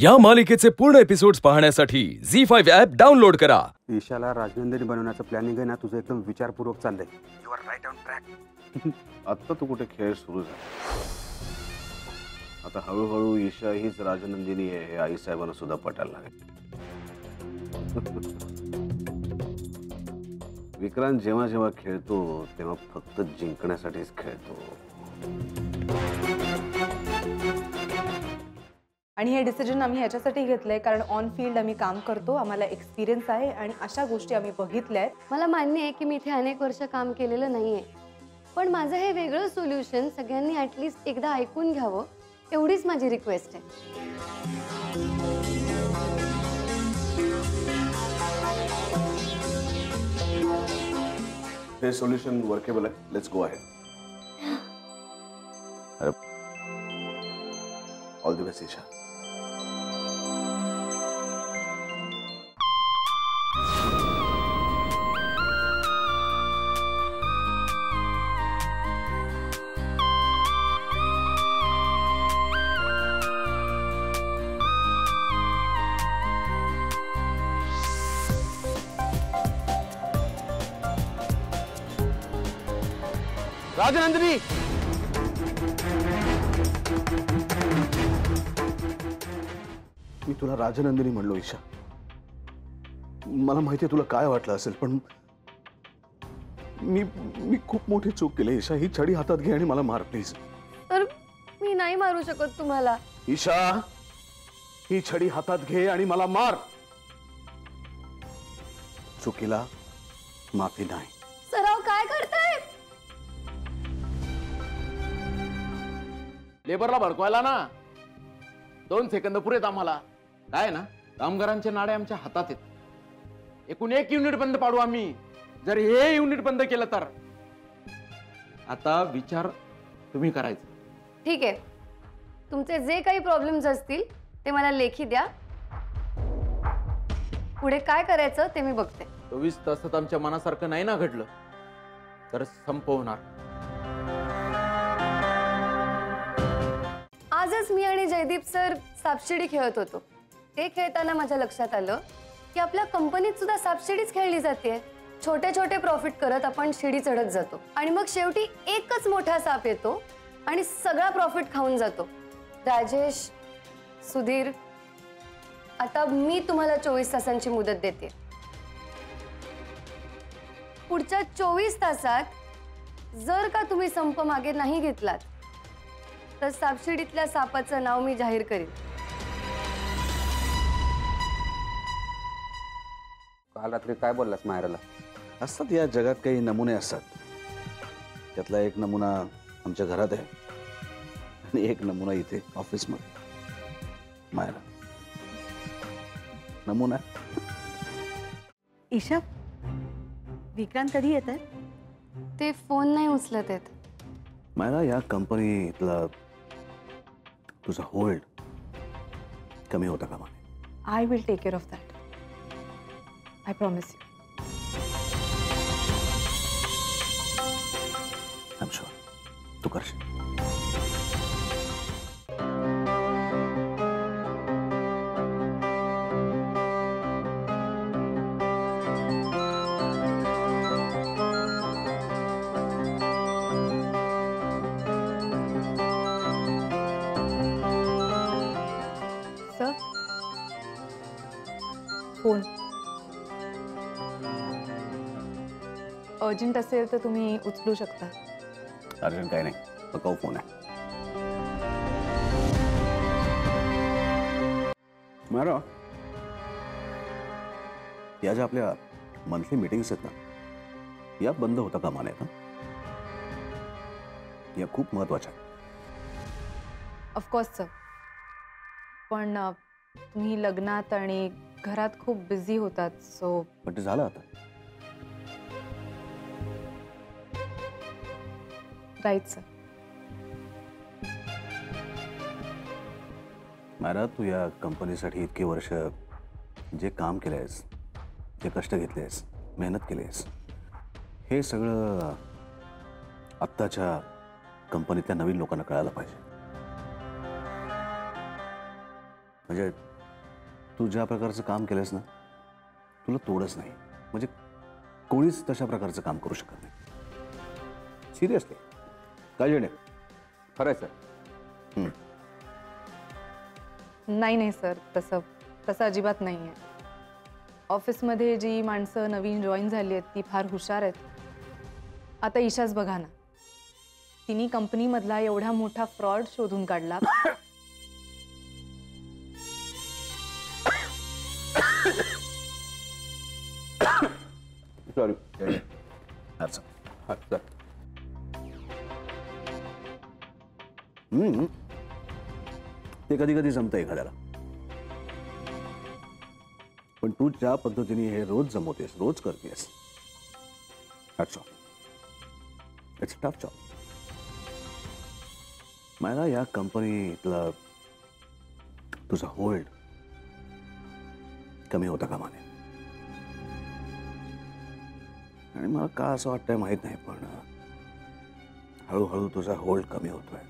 या मालिकेचे पूर्ण एपिसोड्स पाहण्यासाठी झी5 ॲप डाउनलोड करा। ईशाला राजनंदिनी बनवण्याचं प्लॅनिंग आहे ना, तुझं एकदम विचारपूर्वक चाललंय। You are right on track. आता तू कुठे खेळ सुरू झाला, आता हळूहळू ईशा हीच राजनंदिनी आहे हे आई साहेबांना सुद्धा पटायला लागेल। विक्रांत जेव्हा जेव्हा खेळतो तेव्हा फक्त जिंकण्यासाठीच खेळतो। आणि हे डिसिजन आम्ही ह्याच्यासाठी घेतलंय कारण ऑन फील्ड आम्ही काम करतो, आम्हाला एक्सपिरियन्स आहे आणि अशा गोष्टी आम्ही बघितल्या आहेत। मला मान्य आहे की मी इथे अनेक वर्ष काम केलेलं नाहीये, पण माझं हे वेगळं सोल्युशन सगळ्यांनी ॲटलिस्ट एकदा ऐकून घ्यावं एवढीच माझी रिक्वेस्ट आहे। हे सोल्युशन वर्केबल आहे, let's go ahead. All the best Isha. Rajnandini, मी तुला राजनंदिनी म्हणलो ईशा। मला माहिती आहे तुला काय वाटलं असेल, पण मी खूप मोठी चूक केली ईशा। ही छडी हातात घे आणि मला मार प्लीज। तर मी नाही मारू शकत तुम्हाला। ईशा, ही छडी हातात घे आणि मला मार। चुकीला माफी नाही। सराव काय करताय? लेबरला भडकवायला ना 2 सेकंद पुरेत आम्हाला। काय ना, कामगारांचे नाडे आमच्या हातात आहेत। एकूण 1 युनिट बंद पाडू आम्ही, जर हे युनिट बंद केलं तर। आता विचार तुम्ही करायचा। ठीक आहे, तुमचे जे काही प्रॉब्लेम्स असतील ते मला लेखी द्या, पुढे काय करायचं ते मी बघते। 24 तासात आमच्या मनासारखं नाही ना घडलं तर संप होणार। आजच मी आणि जयदीप सर सापशिडी खेळत होतो। ते खेळताना माझ्या लक्षात आलं की आपल्या कंपनीत सुद्धा सापशिडीच खेळली जाते। छोटे छोटे प्रॉफिट करत आपण शिडी चढत जातो आणि मग शेवटी एकच मोठा साप येतो आणि सगळा प्रॉफिट खाऊन जातो। राजेश, सुधीर, आता मी तुम्हाला 24 तासांची मुदत देते। पुढच्या 24 तासात जर का तुम्ही संप मागे नाही घेतलात तर सापशिडीतल्या सापाचं नाव मी जाहीर करीन। काल रात्री काय बोललास मायराला? असतात या जगात काही नमुने असतात, त्यातला एक नमुना आमच्या घरात आहे आणि एक नमुना इथे ऑफिसमध्ये। मायरा नमुना। ईशा, विक्रांत कधी येत आहे? ते फोन नाही उचलत आहेत। मायरा, या कंपनीतला तुझा होल्ड कमी होता कामा नये। I will take care of that, I promise you. I am sure तू करशील। सर, फोन अर्जंट असेल तर तुम्ही उचलू शकता। अर्जंट काही नाही, पकाऊ फोन आहे। मारा, या ज्या आपल्या मंथली मीटिंग्स आहेत ना, या बंद होता कामा नये। या खूप महत्वाच्या। ऑफकोर्स सर, पण तुम्ही लग्नात आणि घरात खूप बिझी होतात, सो पण ते झालं आता। Right sir. मायरा, तू या कंपनीसाठी इतकी वर्ष जे काम केलंयस, जे कष्ट घेतलेस, मेहनत केलीस, हे सगळं आत्ताच्या कंपनीतल्या नवीन लोकांना कळायला पाहिजे। म्हणजे तू ज्या प्रकारचं काम केलंस ना, तुला तोडच नाही. म्हणजे कोणीच तशा प्रकारचं काम करू शकत नाही. सिरियसली काय जेणे खरंय सर. नाही सर, तसं अजिबात नाही आहे. ऑफिसमध्ये जी माणसं नवीन जॉईन झाली आहेत ती फार हुशार आहेत. आता ईशाच बघा ना, तिने कंपनीमधला एवढा मोठा फ्रॉड शोधून काढला. सॉरी. ते कधी कधी जमतं एखाद्याला, पण तू ज्या पद्धतीने हे रोज जमवतेस, रोज करतेस, इट्स टफ जॉब. मला या कंपनीतला तुझा होल्ड कमी होता कामा नये. आणि मला का असं वाटतंय माहित नाही, पण हळूहळू तुझा होल्ड कमी होतोय.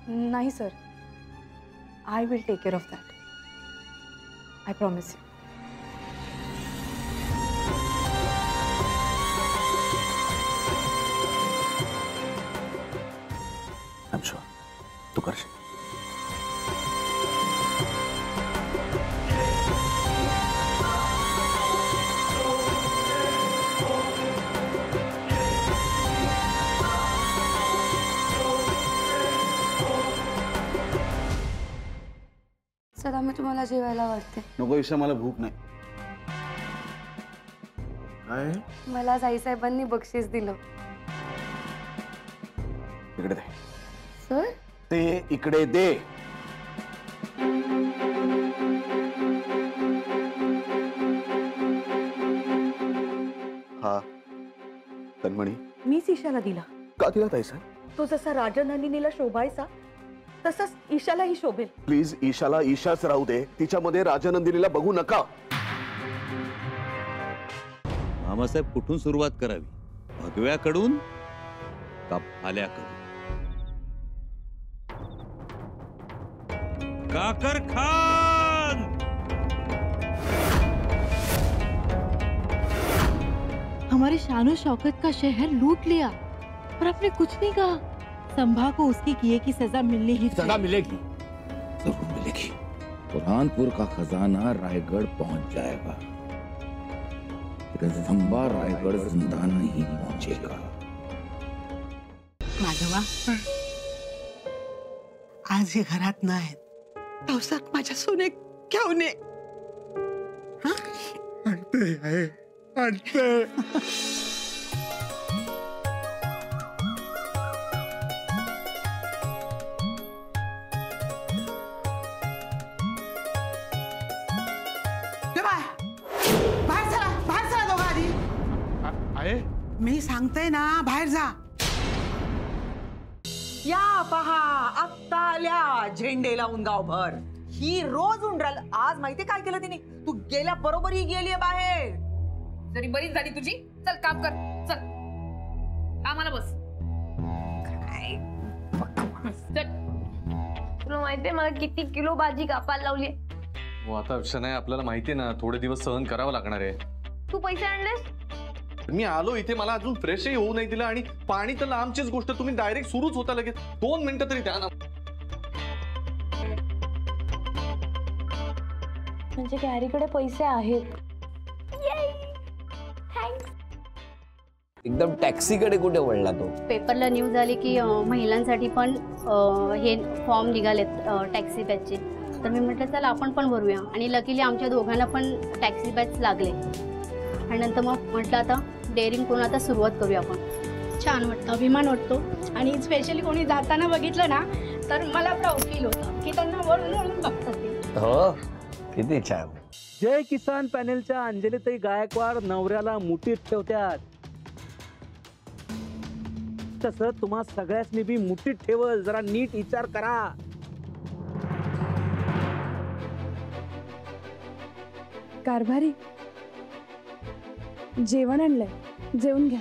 नाही sir, I will take care of that. I promise you. I am sure तू करशील. चला मी तुम्हाला जेवायला वाटते. नको ईशा, मला भूक नाही. काय मला आज आईसाहेबांनी बक्षीस दिलं. इकडे दे. सर ते इकडे दे. हा तन्मणी, मीच ईशाला दिला. का दिला ताई सर? तो जसा राजनंदिनीला शोभायचा तसंच ईशालाही शोभेल. प्लीज ईशाला ईशाच राहू दे, तिच्यामध्ये राजनंदिनीला बघू नका. मामासाहेब कुठून सुरुवात करावी, भगव्याकडून का भाल्याकडून? काकर खान हमारे शानो शौकत का शहर लूट लिया और आपने कुछ नहीं कहा. संभा को उसकी किए की सजा मिलनी ही सजा मिलेगी, जरूर मिलेगी. बुरहानपुर का खजाना रायगढ़ पहुंच जाएगा, लेकिन संभा रायगढ़ जिंदा नहीं पहुंचेगा. माधवा, आज हे घरात नाहीत. पावसात माझ्या सोने घेऊन ये. आणते आहे, आणते. मी सांगते ना, बाहेर जा. या पहा, आत्ता आल्या झेंडे लावून गावभर. ही रोज उंडराल. आज माहिती काय केलं तिने? तू गेल्या बरोबर ही गेलीये बाहेर. जरी बरीच झाली तुझी. चल काम कर, चल कामाला बस. काय तुला माहितीये मला किती किलो भाजी कापायला लावली? हो आता नाही, आपल्याला माहितीये ना, थोडे दिवस सहन करावं लागणार आहे. तू पैसे आणलेस? मी आलो इथे, मला अजून फ्रेशही होऊ नाही दिलं. आणि पाणी तर लांबचीच गोष्ट, तुम्ही डायरेक्ट सुरूच होता लगेच. 2 मिनिटं तरी द्या ना. म्हणजे गॅरीकडे पैसे आहेत. एकदम टॅक्सीकडे कुठे वळला तो? पेपरला न्यूज आली की महिलांसाठी पण हे फॉर्म निघालेत टॅक्सी बॅचचे. तर मी म्हटलं चला आपण पण भरूया. आणि लकीली आमच्या दोघांना पण टॅक्सी बॅच लागले. आणि नंतर मग म्हटलं आता डेअरिंग करून आता सुरुवात करूया आपण. छान वाटतं, अभिमान वाटतो. आणि स्पेशली कोणी जाताना बघितलं ना तर मला प्राऊड फील होतं की त्यांना वळून वळून बघतात ते. हो, किती छान. जय किसान पॅनेलच्या अंजलीताई गायकवाड नवऱ्याला मुठीत ठेवतात, तसं तुम्हा सगळ्यांनी बी मुठीत ठेवल. जरा नीट विचार करा. कारभारी जेवण आणलंय, जेवून घ्या.